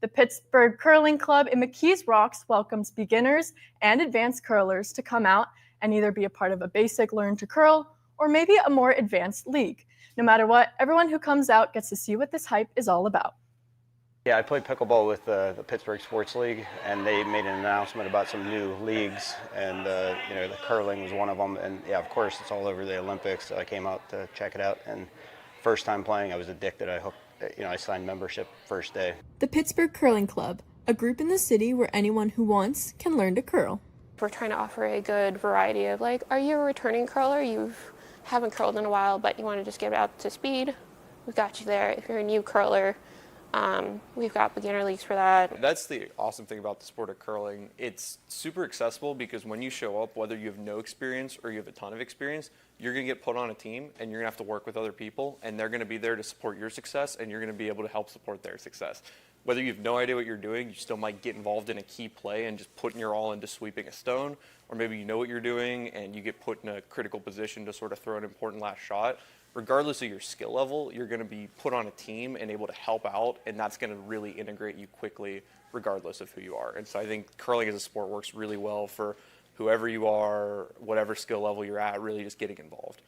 The Pittsburgh Curling Club in McKees Rocks welcomes beginners and advanced curlers to come out and either be a part of a basic learn to curl or maybe a more advanced league. No matter what, everyone who comes out gets to see what this hype is all about. Yeah, I played pickleball with the Pittsburgh Sports League, and they made an announcement about some new leagues, and the curling was one of them. And yeah, of course, it's all over the Olympics, so I came out to check it out. And first time playing, I was addicted. I signed membership first day. The Pittsburgh Curling Club, a group in the city where anyone who wants can learn to curl. We're trying to offer a good variety of are you a returning curler? You haven't curled in a while, but you want to just get up to speed? We've got you there. If you're a new curler, we've got beginner leagues for that. That's the awesome thing about the sport of curling. It's super accessible because when you show up, whether you have no experience or you have a ton of experience, you're going to get put on a team and you're going to have to work with other people, and they're going to be there to support your success, and you're going to be able to help support their success. Whether you have no idea what you're doing, you still might get involved in a key play and just putting your all into sweeping a stone, or maybe you know what you're doing and you get put in a critical position to sort of throw an important last shot. Regardless of your skill level, you're going to be put on a team and able to help out, and that's going to really integrate you quickly regardless of who you are. And so I think curling as a sport works really well for whoever you are, whatever skill level you're at, really just getting involved.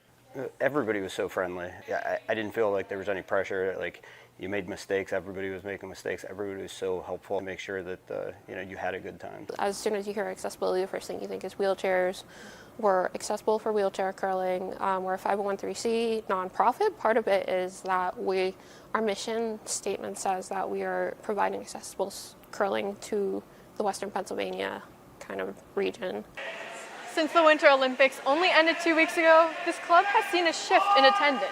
Everybody was so friendly. Yeah, I didn't feel like there was any pressure. You made mistakes, everybody was making mistakes. Everybody was so helpful to make sure that you had a good time. As soon as you hear accessibility, the first thing you think is wheelchairs. We're accessible for wheelchair curling. We're a 501(c) nonprofit. Part of it is that our mission statement says that we are providing accessible curling to the Western Pennsylvania kind of region. Since the Winter Olympics only ended 2 weeks ago, this club has seen a shift in attendance.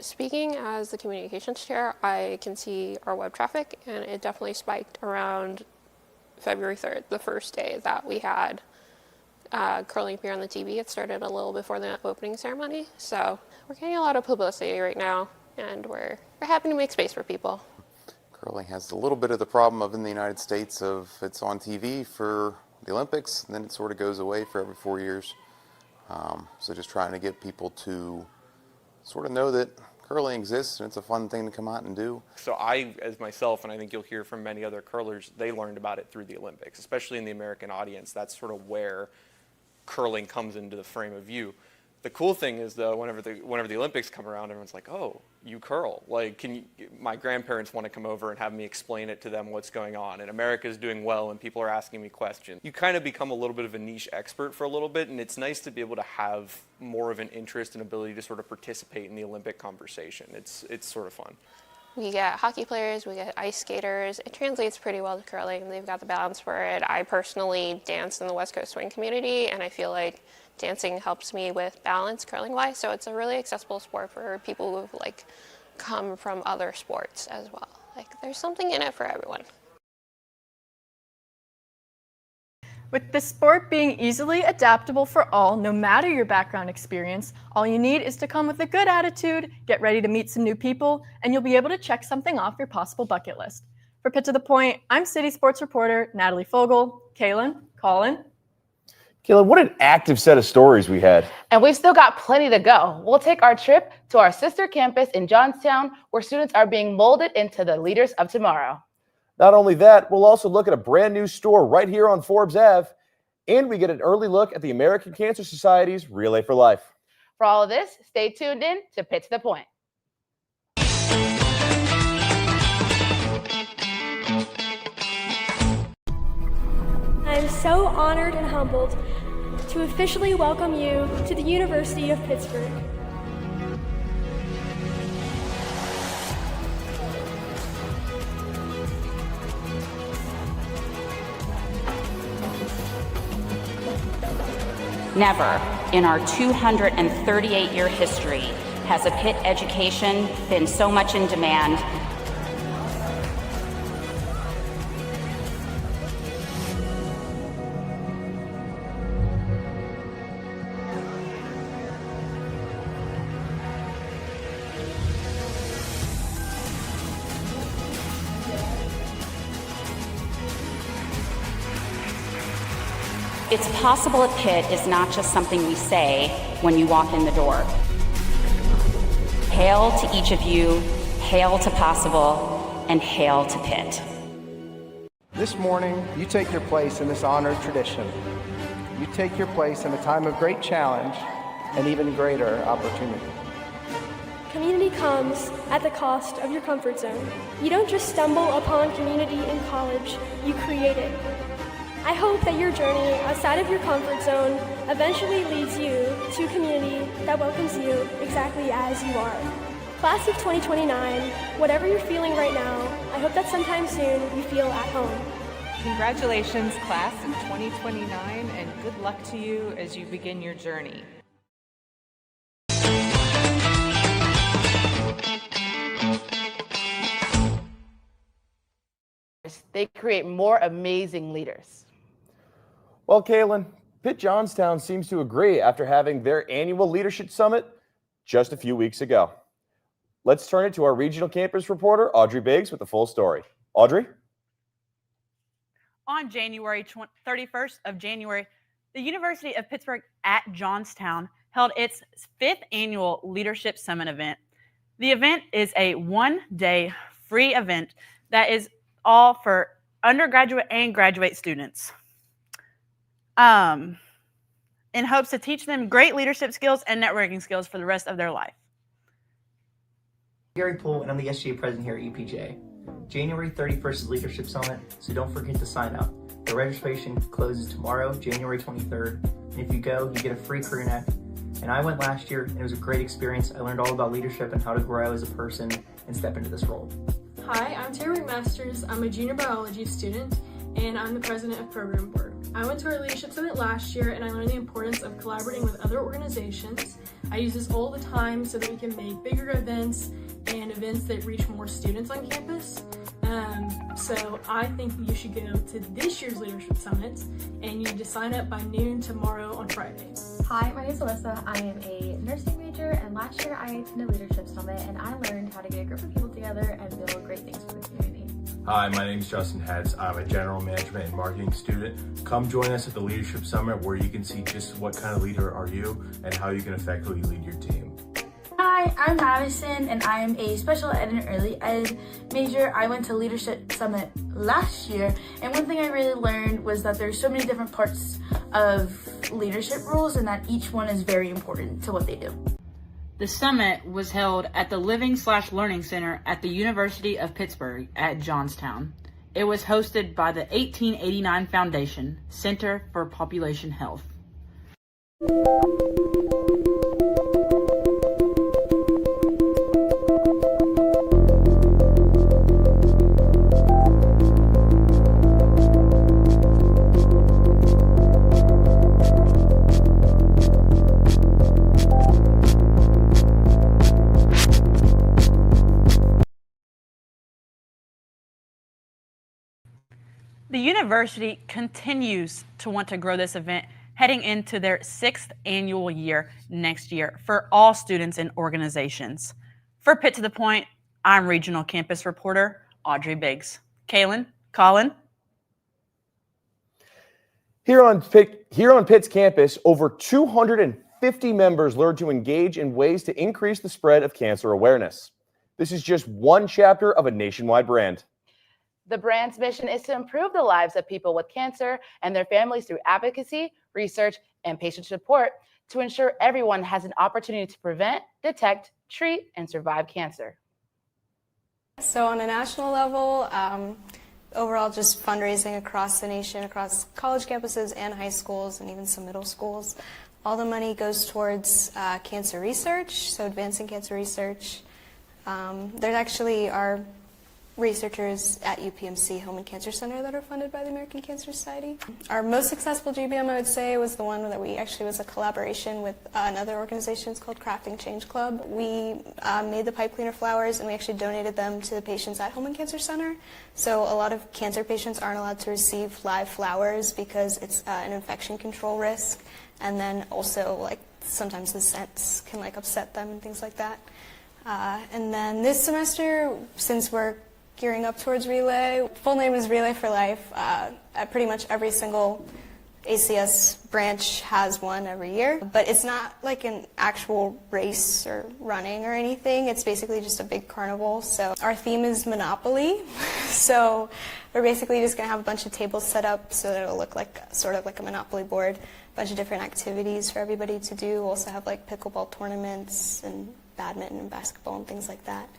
Speaking as the communications chair, I can see our web traffic, and it definitely spiked around February 3rd, the first day that we had curling appear on the TV. It started a little before the opening ceremony, so we're getting a lot of publicity right now, and we're happy to make space for people. Curling has a little bit of the problem of in the United States of it's on TV for the Olympics, and then it sort of goes away for every 4 years. So just trying to get people to sort of know that curling exists and it's a fun thing to come out and do. So I, as myself, and I think you'll hear from many other curlers, they learned about it through the Olympics, especially in the American audience. That's sort of where curling comes into the frame of view. The cool thing is though, whenever the Olympics come around, everyone's like, "Oh, you curl? Like, my grandparents want to come over and have me explain it to them what's going on, and America's doing well, and people are asking me questions." You kind of become a little bit of a niche expert for a little bit, and it's nice to be able to have more of an interest and ability to sort of participate in the Olympic conversation. It's sort of fun. We get hockey players, we get ice skaters. It translates pretty well to curling. They've got the balance for it. I personally dance in the West Coast swing community, and I feel like dancing helps me with balance curling-wise, so it's a really accessible sport for people who've like come from other sports as well. Like, there's something in it for everyone. With the sport being easily adaptable for all, no matter your background experience, all you need is to come with a good attitude, get ready to meet some new people, and you'll be able to check something off your possible bucket list. For Pitt to the Point, I'm City Sports reporter Natalie Fogel. Kaylin, Colin. Kaylin, what an active set of stories we had. And we've still got plenty to go. We'll take our trip to our sister campus in Johnstown, where students are being molded into the leaders of tomorrow. Not only that, we'll also look at a brand new store right here on Forbes Ave, and we get an early look at the American Cancer Society's Relay for Life. For all of this, stay tuned in to Pitt to the Point. I'm so honored and humbled to officially welcome you to the University of Pittsburgh. Never in our 238-year history has a Pitt education been so much in demand. It's possible at Pitt is not just something we say when you walk in the door. Hail to each of you, hail to possible, and hail to Pitt. This morning, you take your place in this honored tradition. You take your place in a time of great challenge and even greater opportunity. Community comes at the cost of your comfort zone. You don't just stumble upon community in college, you create it. I hope that your journey outside of your comfort zone eventually leads you to a community that welcomes you exactly as you are. Class of 2029, whatever you're feeling right now, I hope that sometime soon you feel at home. Congratulations, class of 2029, and good luck to you as you begin your journey. They create more amazing leaders. Well, Kaylin, Pitt Johnstown seems to agree after having their annual leadership summit just a few weeks ago. Let's turn it to our regional campus reporter, Audrey Biggs, with the full story. Audrey? On January 31st of January, the University of Pittsburgh at Johnstown held its 5th annual Leadership Summit event. The event is a one-day free event that is all for undergraduate and graduate students, in hopes to teach them great leadership skills and networking skills for the rest of their life. Gary Poole, and I'm the SGA president here at UPJ. January 31st is Leadership Summit, so don't forget to sign up. The registration closes tomorrow, January 23rd, and if you go, you get a free crew neck. And I went last year, and it was a great experience. I learned all about leadership and how to grow as a person and step into this role. Hi, I'm Terry Masters. I'm a junior biology student, and I'm the president of Program Board. I went to our Leadership Summit last year, and I learned the importance of collaborating with other organizations. I use this all the time so that we can make bigger events and events that reach more students on campus. So I think that you should go to this year's Leadership Summit, and you need to sign up by noon tomorrow on Friday. Hi, my name is Alyssa. I am a nursing major, and last year I attended Leadership Summit, and I learned how to get a group of people together and build great things for the community. Hi, my name is Justin Hetz. I'm a general management and marketing student. Come join us at the Leadership Summit, where you can see just what kind of leader are you and how you can effectively lead your team. Hi, I'm Madison, and I am a special ed and early ed major. I went to Leadership Summit last year, and one thing I really learned was that there's so many different parts of leadership roles and that each one is very important to what they do. The summit was held at the Living/Learning Center at the University of Pittsburgh at Johnstown. It was hosted by the 1889 Foundation Center for Population Health. The university continues to want to grow this event heading into their 6th annual year next year for all students and organizations. For Pitt to the Point, I'm regional campus reporter Audrey Biggs. Kaylin, Colin. Here on Pitt's campus, over 250 members learned to engage in ways to increase the spread of cancer awareness. This is just one chapter of a nationwide brand. The brand's mission is to improve the lives of people with cancer and their families through advocacy, research, and patient support to ensure everyone has an opportunity to prevent, detect, treat, and survive cancer. So on a national level, overall just fundraising across the nation, across college campuses and high schools and even some middle schools. All the money goes towards cancer research, so advancing cancer research. There actually are researchers at UPMC Home and Cancer Center that are funded by the American Cancer Society. Our most successful GBM, I would say, was the one that we actually was a collaboration with another organization. It's called Crafting Change Club. We made the pipe cleaner flowers and we actually donated them to the patients at Home and Cancer Center. So a lot of cancer patients aren't allowed to receive live flowers because it's an infection control risk, and then also like sometimes the scents can like upset them and things like that. And then this semester, since we're gearing up towards Relay. Full name is Relay for Life. At pretty much every single ACS branch has one every year, but it's not like an actual race or running or anything. It's basically just a big carnival. So our theme is Monopoly. So we're basically just going to have a bunch of tables set up so that it'll look like sort of like a Monopoly board, a bunch of different activities for everybody to do. We'll also have like pickleball tournaments and badminton and basketball and things like that.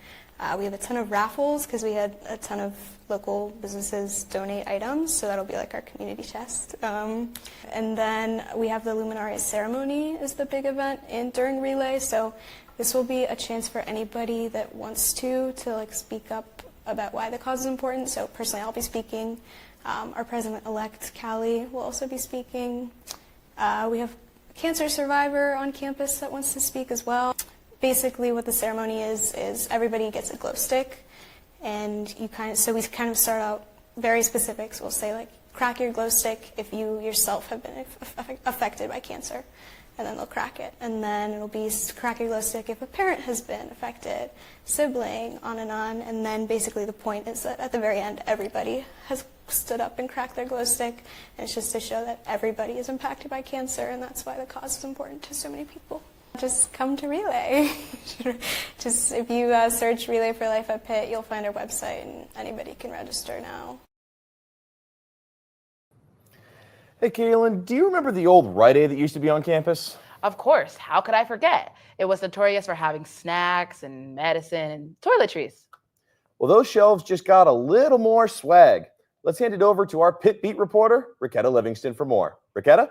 We have a ton of raffles because we had a ton of local businesses donate items, so that'll be like our community chest. And then we have the Luminaria ceremony is the big event during Relay, so this will be a chance for anybody that wants to like speak up about why the cause is important. So personally, I'll be speaking. Our president-elect, Callie, will also be speaking. We have a cancer survivor on campus that wants to speak as well. Basically what the ceremony is everybody gets a glow stick, and we kind of start out very specific. So we'll say like, crack your glow stick if you yourself have been affected by cancer, and then they'll crack it. And then it'll be crack your glow stick if a parent has been affected, sibling, on. And then basically the point is that at the very end, everybody has stood up and cracked their glow stick, and it's just to show that everybody is impacted by cancer, and that's why the cause is important to so many people. Just come to Relay. Just if you search Relay for Life at Pitt, you'll find our website, and anybody can register now. Hey, Kaylin, do you remember the old Rite Aid that used to be on campus? Of course. How could I forget? It was notorious for having snacks and medicine and toiletries. Well, those shelves just got a little more swag. Let's hand it over to our Pitt Beat reporter, Ricketta Livingston, for more. Ricketta?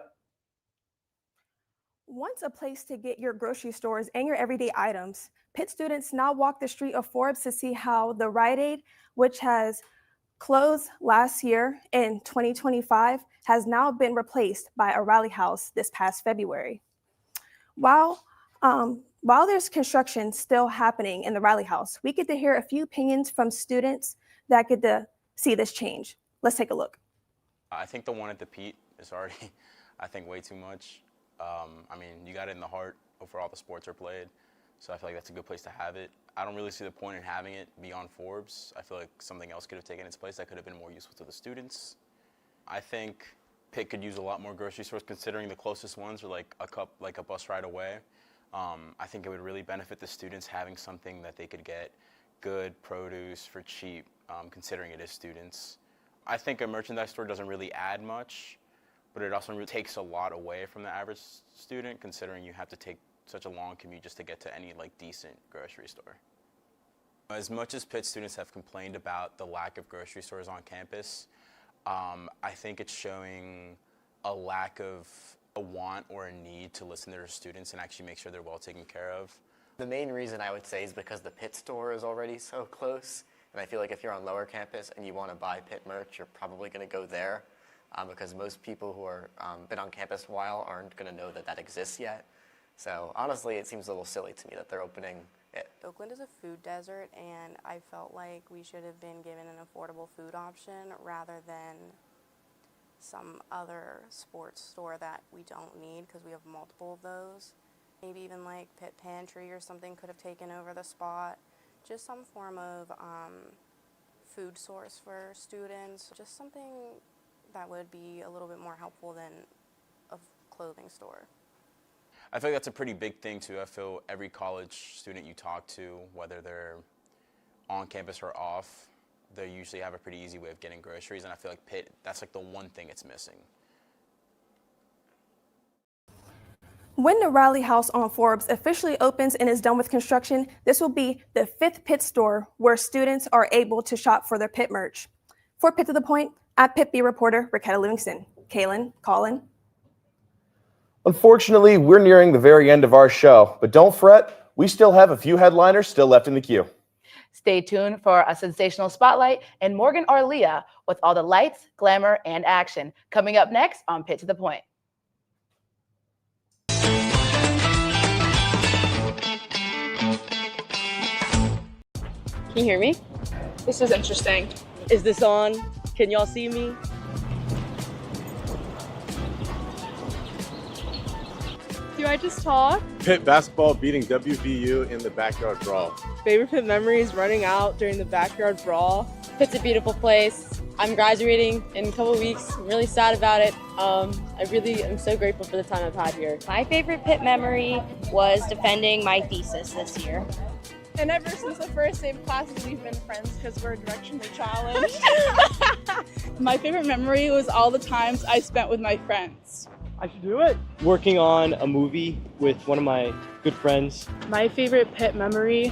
Once a place to get your grocery stores and your everyday items, Pitt students now walk the street of Forbes to see how the Rite Aid, which has closed last year in 2025, has now been replaced by a rally house this past February. While there's construction still happening in the rally house, we get to hear a few opinions from students that get to see this change. Let's take a look. I think the one at the Pitt is already, I think, way too much. I mean, you got it in the heart of where all the sports are played, so I feel like that's a good place to have it. I don't really see the point in having it beyond Forbes. I feel like something else could have taken its place that could have been more useful to the students. I think Pitt could use a lot more grocery stores, considering the closest ones are like a bus ride away. I think it would really benefit the students having something that they could get good produce for cheap, considering it is students. I think a merchandise store doesn't really add much. but it also takes a lot away from the average student, considering you have to take such a long commute just to get to any like decent grocery store. As much as Pitt students have complained about the lack of grocery stores on campus, I think it's showing a lack of a want or a need to listen to their students and actually make sure they're well taken care of. The main reason I would say is because the Pitt store is already so close, and I feel like if you're on lower campus and you want to buy Pitt merch, you're probably going to go there, because most people who are been on campus a while aren't going to know that that exists yet. So honestly, it seems a little silly to me that they're opening it. Oakland is a food desert, and I felt like we should have been given an affordable food option rather than some other sports store that we don't need because we have multiple of those. Maybe even like Pitt Pantry or something could have taken over the spot. Just some form of food source for students. Just something that would be a little bit more helpful than a clothing store. I feel like that's a pretty big thing too. I feel every college student you talk to, whether they're on campus or off, they usually have a pretty easy way of getting groceries, and I feel like Pitt, that's like the one thing it's missing. When the Riley House on Forbes officially opens and is done with construction, this will be the 5th Pitt store where students are able to shop for their Pitt merch. For Pitt to the Point, I'm Pitt B reporter Ricketta Livingston. Kaylin, Colin. Unfortunately, we're nearing the very end of our show, but don't fret, we still have a few headliners still left in the queue. Stay tuned for a sensational spotlight and Morgan Arlia with all the lights, glamour, and action coming up next on Pitt to the Point. Can you hear me? This is interesting. Is this on? Can y'all see me? Do I just talk? Pitt basketball beating WVU in the backyard brawl. Favorite Pitt memories running out during the backyard brawl. Pitt's a beautiful place. I'm graduating in a couple of weeks. I'm really sad about it. I really am so grateful for the time I've had here. My favorite Pitt memory was defending my thesis this year. And ever since the first day of classes, we've been friends because we're directionally challenged. My favorite memory was all the times I spent with my friends. I should do it. Working on a movie with one of my good friends. My favorite Pitt memory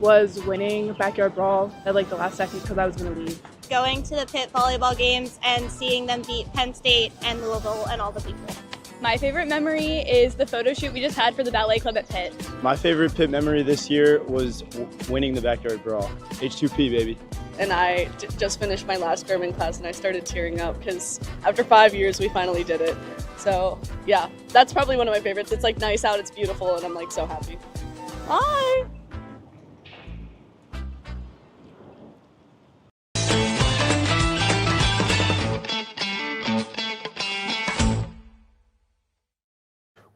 was winning backyard brawl at like the last second because I was going to leave. Going to the Pitt volleyball games and seeing them beat Penn State and Louisville and all the people. My favorite memory is the photo shoot we just had for the ballet club at Pitt. My favorite Pitt memory this year was winning the backyard brawl. H2P, baby. And I just finished my last German class and I started tearing up because after 5 years we finally did it. So yeah, that's probably one of my favorites. It's like nice out, it's beautiful, and I'm like so happy. Bye!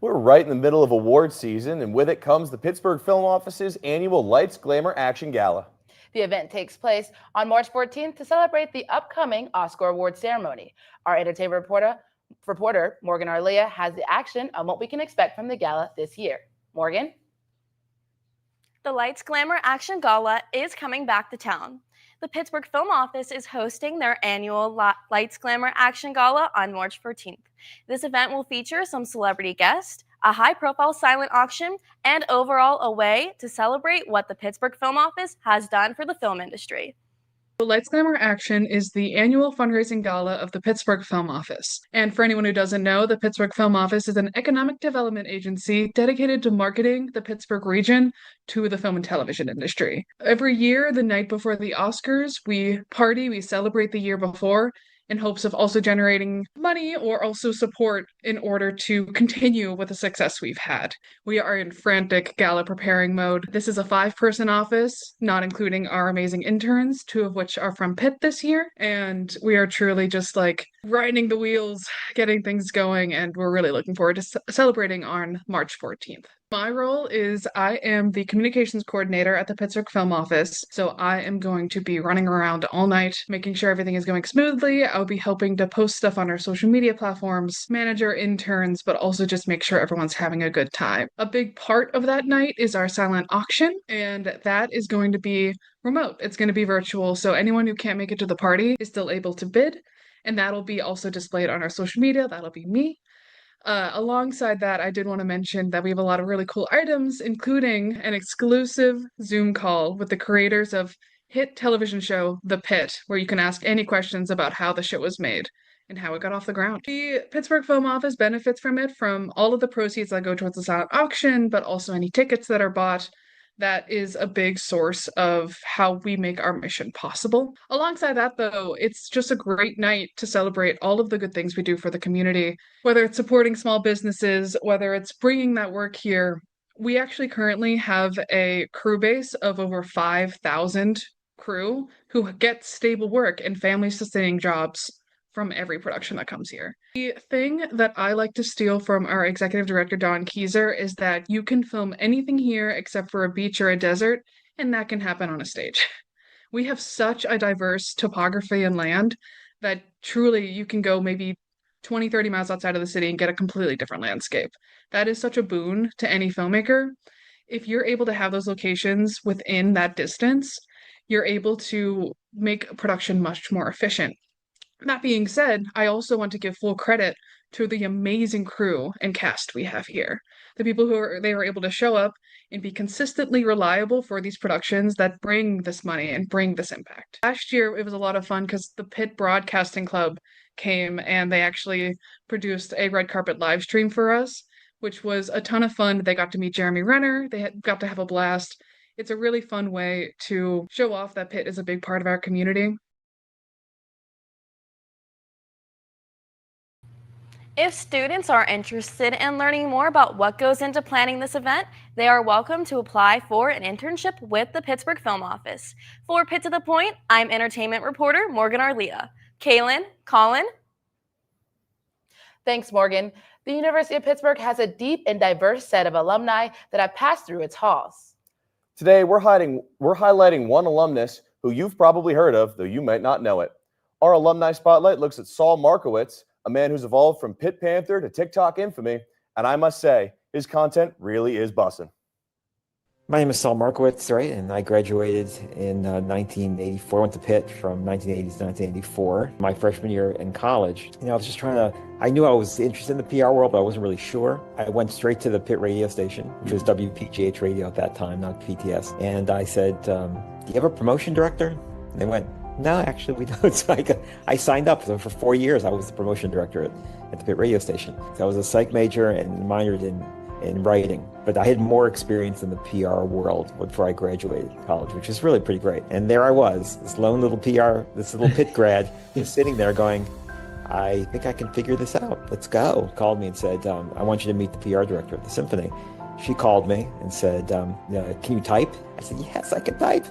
We're right in the middle of award season, and with it comes the Pittsburgh Film Office's annual Lights, Glamour, Action Gala. The event takes place on March 14th to celebrate the upcoming Oscar Award ceremony. Our entertainment reporter Morgan Arlia has the action on what we can expect from the gala this year. Morgan? The Lights, Glamour, Action Gala is coming back to town. The Pittsburgh Film Office is hosting their annual Lights, Glamour, Action Gala on March 14th. This event will feature some celebrity guests, a high-profile silent auction, and overall a way to celebrate what the Pittsburgh Film Office has done for the film industry. The Lights, Glamour, Action is the annual fundraising gala of the Pittsburgh Film Office. And for anyone who doesn't know, the Pittsburgh Film Office is an economic development agency dedicated to marketing the Pittsburgh region to the film and television industry. Every year, the night before the Oscars, we party, we celebrate the year before, in hopes of also generating money or also support in order to continue with the success we've had. We are in frantic gala preparing mode. This is a 5-person office, not including our amazing interns, 2 of which are from Pitt this year. And we are truly just like grinding the wheels, getting things going, and we're really looking forward to celebrating on March 14th. My role is I am the communications coordinator at the Pittsburgh Film Office, so I am going to be running around all night, making sure everything is going smoothly. I'll be helping to post stuff on our social media platforms, manage our interns, but also just make sure everyone's having a good time. A big part of that night is our silent auction, and that is going to be remote. It's going to be virtual, so anyone who can't make it to the party is still able to bid. and that'll be also displayed on our social media. That'll be me. Alongside that, I did want to mention that we have a lot of really cool items, including an exclusive Zoom call with the creators of hit television show The Pitt, where you can ask any questions about how the show was made and how it got off the ground. The Pittsburgh Film Office benefits from it, from all of the proceeds that go towards the silent auction, but also any tickets that are bought. That is a big source of how we make our mission possible. Alongside that, though, it's just a great night to celebrate all of the good things we do for the community, whether it's supporting small businesses, whether it's bringing that work here. We actually currently have a crew base of over 5,000 crew who get stable work and family-sustaining jobs from every production that comes here. The thing that I like to steal from our executive director, Don Keyser, is that you can film anything here except for a beach or a desert, and that can happen on a stage. We have such a diverse topography and land that truly you can go maybe 20, 30 miles outside of the city and get a completely different landscape. That is such a boon to any filmmaker. If you're able to have those locations within that distance, you're able to make production much more efficient. That being said, I also want to give full credit to the amazing crew and cast we have here. The people they were able to show up and be consistently reliable for these productions that bring this money and bring this impact. Last year, it was a lot of fun because the Pitt Broadcasting Club came and they actually produced a red carpet live stream for us, which was a ton of fun. They got to meet Jeremy Renner. They got to have a blast. It's a really fun way to show off that Pitt is a big part of our community. If students are interested in learning more about what goes into planning this event, they are welcome to apply for an internship with the Pittsburgh Film Office. For Pitt to the Point, I'm entertainment reporter Morgan Arlia. Kaylin, Colin. Thanks, Morgan. The University of Pittsburgh has a deep and diverse set of alumni that have passed through its halls. Today, we're highlighting one alumnus who you've probably heard of, though you might not know it. Our alumni spotlight looks at Saul Markowitz, a man who's evolved from Pitt Panther to TikTok infamy, and I must say, his content really is bussin'. My name is Saul Markowitz, right? And I graduated in 1984, went to Pitt from 1980 to 1984. My freshman year in college, I was just I knew I was interested in the PR world, but I wasn't really sure. I went straight to the Pitt radio station, which was WPGH radio at that time, not PTS. And I said, do you have a promotion director? And they went, no, actually we don't. So I signed up. So for 4 years, I was the promotion director at the Pitt radio station. So I was a psych major and minored in writing. But I had more experience in the PR world before I graduated college, which is really pretty great. And there I was, this lone little this little Pitt grad, just sitting there going, I think I can figure this out. Let's go. Called me and said, I want you to meet the PR director of the symphony. She called me and said, can you type? I said, yes, I can type.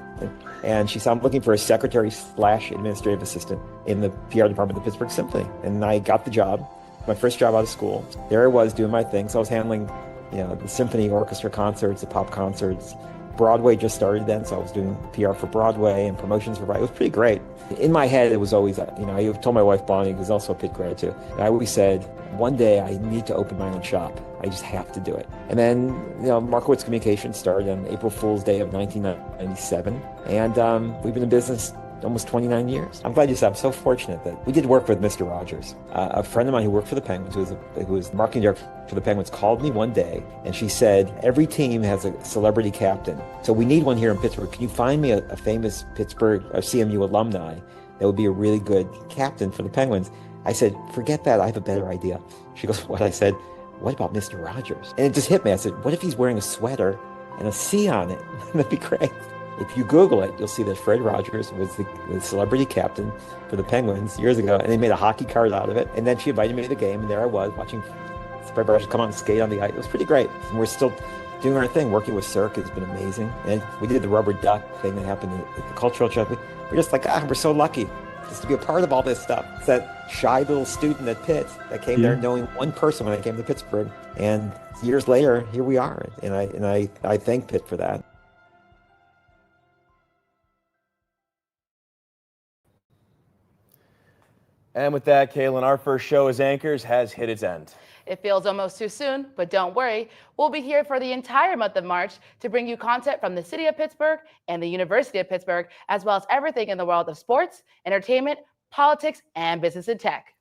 And she said, I'm looking for a secretary/administrative assistant in the PR department of the Pittsburgh Symphony. And I got the job, my first job out of school. There I was doing my thing. So I was handling, the symphony orchestra concerts, the pop concerts. Broadway just started then, so I was doing PR for Broadway and promotions for Broadway. It was pretty great. In my head, it was always, I told my wife, Bonnie, who's also a Pitt grad too, and I always said, one day I need to open my own shop. I just have to do it. And then, Markowitz Communications started on April Fool's Day of 1997, and we've been in business almost 29 years. I'm glad you said, I'm so fortunate that we did work with Mr. Rogers. A friend of mine who worked for the Penguins, who was marketing director for the Penguins, called me one day and she said, every team has a celebrity captain. So we need one here in Pittsburgh. Can you find me a famous Pittsburgh or CMU alumni that would be a really good captain for the Penguins? I said, forget that. I have a better idea. She goes, what? I said, what about Mr. Rogers? And it just hit me. I said, what if he's wearing a sweater and a C on it? That'd be great. If you Google it, you'll see that Fred Rogers was the celebrity captain for the Penguins years ago, and they made a hockey card out of it. And then she invited me to the game, and there I was watching Fred Rogers come on and skate on the ice. It was pretty great. And we're still doing our thing. Working with Cirque has been amazing. And we did the rubber duck thing that happened at the cultural trip. We're just like, we're so lucky just to be a part of all this stuff. It's that shy little student at Pitt that came there knowing one person when I came to Pittsburgh. And years later, here we are. And I thank Pitt for that. And with that, Kaylin, our first show as anchors has hit its end. It feels almost too soon, but don't worry. We'll be here for the entire month of March to bring you content from the City of Pittsburgh and the University of Pittsburgh, as well as everything in the world of sports, entertainment, politics, and business and tech.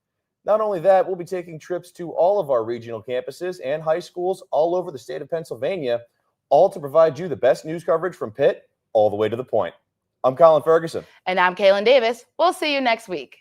Not only that, we'll be taking trips to all of our regional campuses and high schools all over the state of Pennsylvania, all to provide you the best news coverage from Pitt all the way to the point. I'm Colin Ferguson. And I'm Kaylin Davis. We'll see you next week.